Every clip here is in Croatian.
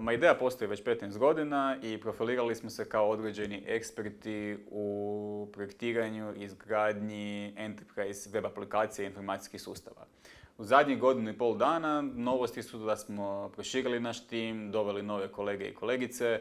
Ideja postoji već 15 godina i profilirali smo se kao određeni eksperti u projektiranju i izgradnji enterprise web aplikacije i informacijskih sustava. U zadnjih godinu i pol dana novosti su da smo proširili naš tim, doveli nove kolege i kolegice,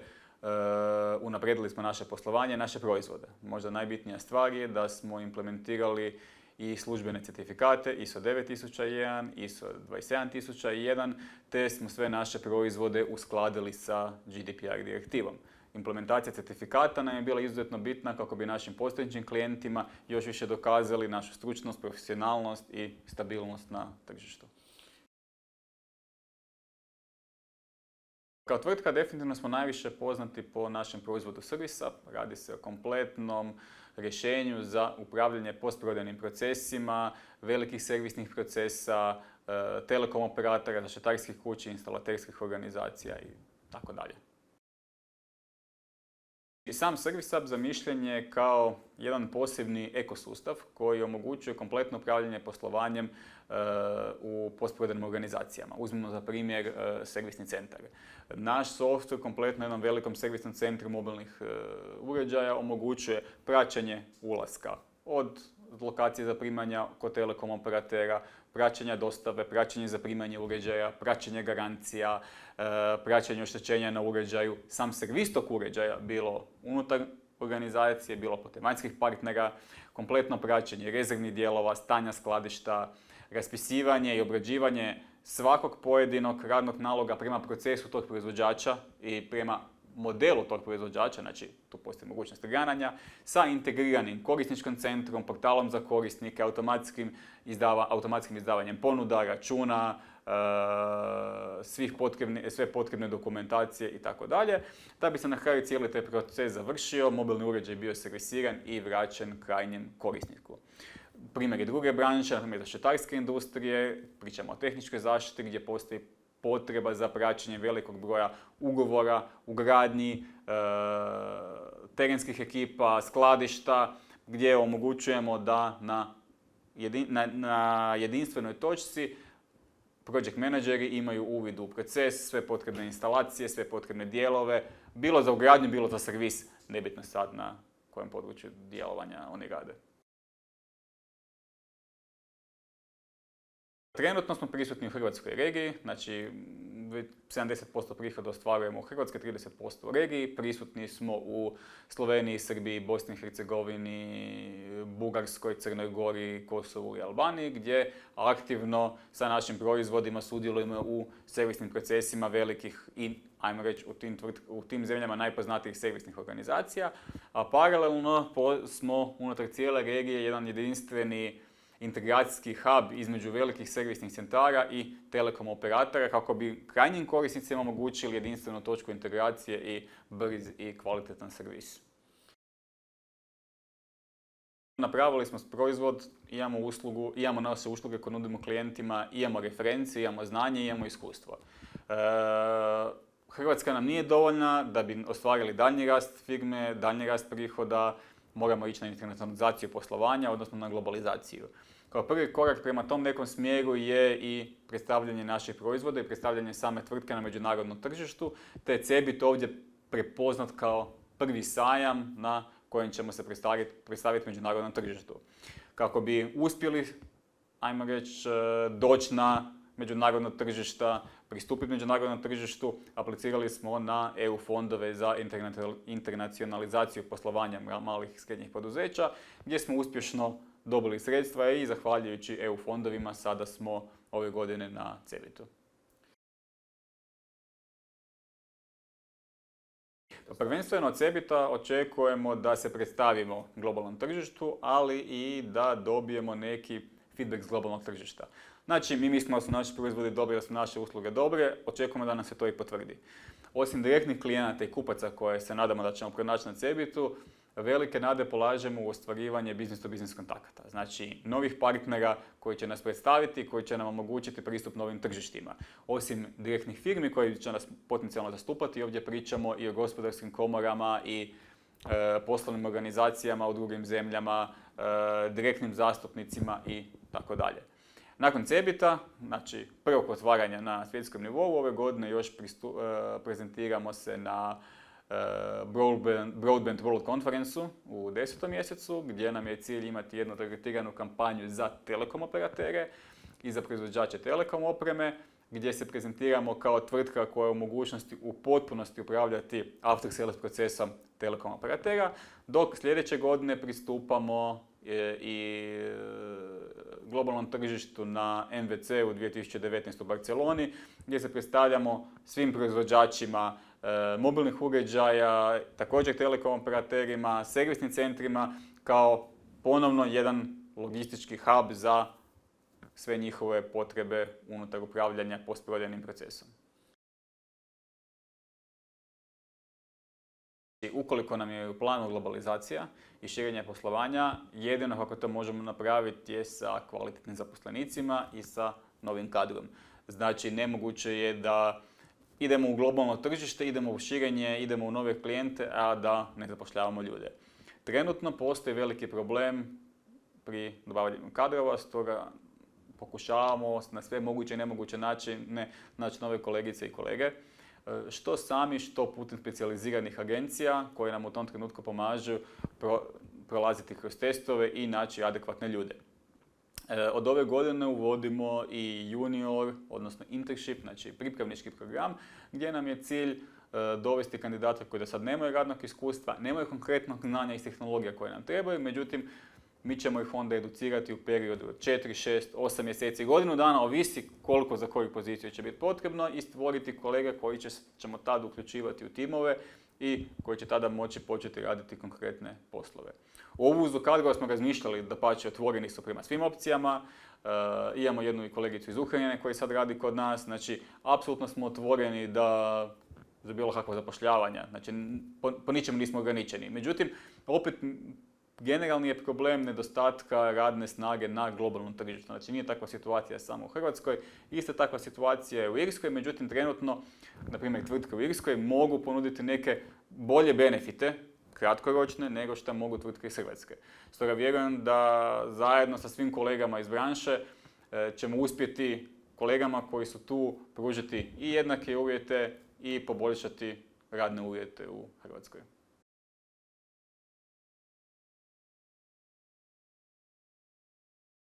unaprijedili smo naše poslovanje, naše proizvode. Možda najbitnija stvar je da smo implementirali i službene certifikate ISO 9001, ISO 27001, te smo sve naše proizvode uskladili sa GDPR direktivom. Implementacija certifikata nam je bila izuzetno bitna kako bi našim postojećim klijentima još više dokazali našu stručnost, profesionalnost i stabilnost na tržištu. Kao tvrtka definitivno smo najviše poznati po našem proizvodu servisa. Radi se o kompletnom rješenju za upravljanje postprodajnim procesima, velikih servisnih procesa, telekom operatora, zaštitarskih kuća, instalaterskih organizacija i tako dalje. I sam Service Hub zamišljen je kao jedan posebni ekosustav koji omogućuje kompletno upravljanje poslovanjem u postprodajnim organizacijama. Uzmimo za primjer servisni centar. Naš software kompletno jednom velikom servisnom centru mobilnih uređaja omogućuje praćenje ulaska od lokacije zaprimanja kod telekom operatera, praćenja dostave, praćenje zaprimanja uređaja, praćenje garancija, praćenje oštećenja na uređaju, sam servis tog uređaja, bilo unutar organizacije, bilo putem vanjskih partnera, kompletno praćenje rezervnih dijelova, stanja skladišta, raspisivanje i obrađivanje svakog pojedinog radnog naloga prema procesu tog proizvođača i prema modelu tog proizvođača, znači tu postoji mogućnost grananja, sa integriranim korisničkim centrom, portalom za korisnike, automatskim izdavanjem ponuda, računa, sve potrebne dokumentacije itd. Da bi se na kraju cijeli taj proces završio, mobilni uređaj bio servisiran i vraćen krajnjem korisniku. Primjer je druge branše, na primjer zaštitarske industrije, pričamo o tehničkoj zaštiti gdje postoji potreba za praćenje velikog broja ugovora, ugradnji, terenskih ekipa, skladišta, gdje omogućujemo da na jedinstvenoj točci project menadžeri imaju uvid u proces, sve potrebne instalacije, sve potrebne dijelove, bilo za ugradnju, bilo za servis, nebitno sad na kojem području djelovanja oni rade. Trenutno smo prisutni u hrvatskoj regiji, znači 70% prihoda ostvarujemo u Hrvatskoj, 30% u regiji. Prisutni smo u Sloveniji, Srbiji, Bosni i Hercegovini, Bugarskoj, Crnoj Gori, Kosovu i Albaniji, gdje aktivno sa našim proizvodima sudjelujemo u servisnim procesima velikih i, ajmo reći, u tim zemljama najpoznatijih servisnih organizacija. A paralelno smo unutar cijele regije jedan jedinstveni integracijski hub između velikih servisnih centara i telekom operatora kako bi krajnjim korisnicima omogućili jedinstvenu točku integracije i brz i kvalitetan servis. Napravili smo proizvod, imamo uslugu, imamo naše usluge koje nudimo klijentima, imamo referencije, imamo znanje, imamo iskustvo. Hrvatska nam nije dovoljna da bi ostvarili daljnji rast firme, daljnji rast prihoda, moramo ići na internacionalizaciju poslovanja, odnosno na globalizaciju. Kao prvi korak prema tom nekom smjeru je i predstavljanje naših proizvoda i predstavljanje same tvrtke na međunarodnom tržištu, te je Cebit ovdje prepoznat kao prvi sajam na kojem ćemo se predstaviti međunarodnom tržištu. Kako bi uspjeli, ajmo reći, doći na međunarodno tržišta, pristupiti međunarodnom tržištu, aplicirali smo na EU fondove za internacionalizaciju poslovanja malih i srednjih poduzeća, gdje smo uspješno dobili sredstva i zahvaljujući EU fondovima sada smo ove godine na Cebitu. Prvenstveno od Cebita očekujemo da se predstavimo globalnom tržištu, ali i da dobijemo neki feedback s globalnog tržišta. Znači, mi mislimo da su naši proizvodi dobri, da su naše usluge dobre, očekujemo da nam se to i potvrdi. Osim direktnih klijenata i kupaca koje se nadamo da ćemo pronaći na Cebitu, velike nade polažemo u ostvarivanje business-to-business kontakata. Znači, novih partnera koji će nas predstaviti, koji će nam omogućiti pristup novim tržištima. Osim direktnih firmi koji će nas potencijalno zastupati, ovdje pričamo i o gospodarskim komorama i poslovnim organizacijama u drugim zemljama, direktnim zastupnicima i tako dalje. Nakon CeBIT-a, znači prvog otvaranja na svjetskom nivou, ove godine još prezentiramo se na Broadband World Conference-u u 10. mjesecu, gdje nam je cilj imati jednu targetiranu kampanju za telekom operatere i za proizvođače telekom opreme, gdje se prezentiramo kao tvrtka koja je u mogućnosti u potpunosti upravljati after sales procesom telekom operatera, dok sljedeće godine pristupamo i globalnom tržištu na MWC u 2019. u Barceloni, gdje se predstavljamo svim proizvođačima mobilnih uređaja, također telekom operaterima, servisnim centrima, kao ponovno jedan logistički hub za sve njihove potrebe unutar upravljanja postprodajnim procesom. Ukoliko nam je u planu globalizacija i širenje poslovanja, jedino kako to možemo napraviti je sa kvalitetnim zaposlenicima i sa novim kadrom. Znači, nemoguće je da idemo u globalno tržište, idemo u širenje, idemo u nove klijente, a da ne zapošljavamo ljude. Trenutno postoji veliki problem pri dobavljanju kadrova, stoga pokušavamo na sve moguće i nemoguće načine naći nove kolegice i kolege, što sami, što putem specijaliziranih agencija koje nam u tom trenutku pomažu prolaziti kroz testove i naći adekvatne ljude. Od ove godine uvodimo i junior, odnosno internship, znači pripravnički program, gdje nam je cilj dovesti kandidate koji do sad nemaju radnog iskustva, nemaju konkretnog znanja iz tehnologija koje nam trebaju, međutim, mi ćemo ih onda educirati u periodu od 4, 6, 8 mjeseci, godinu dana, ovisi koliko za koju poziciju će biti potrebno, i stvoriti kolege koji ćemo tada uključivati u timove i koji će tada moći početi raditi konkretne poslove. U uvozu kadrova smo razmišljali, dapače, otvoreni su prema svim opcijama. Imamo jednu kolegicu iz Ukrajine koja sad radi kod nas, znači apsolutno smo otvoreni za bilo kakvo zapošljavanja, znači po ničemu nismo ograničeni. Međutim, opet generalni je problem nedostatka radne snage na globalnom tržištu. Znači, nije takva situacija samo u Hrvatskoj, ista takva situacija je u Irskoj, međutim, trenutno, na primjer, tvrtke u Irskoj mogu ponuditi neke bolje benefite, kratkoročne, nego što mogu tvrtke iz Hrvatske. Stoga vjerujem da zajedno sa svim kolegama iz branše ćemo uspjeti kolegama koji su tu pružiti i jednake uvjete i poboljšati radne uvjete u Hrvatskoj.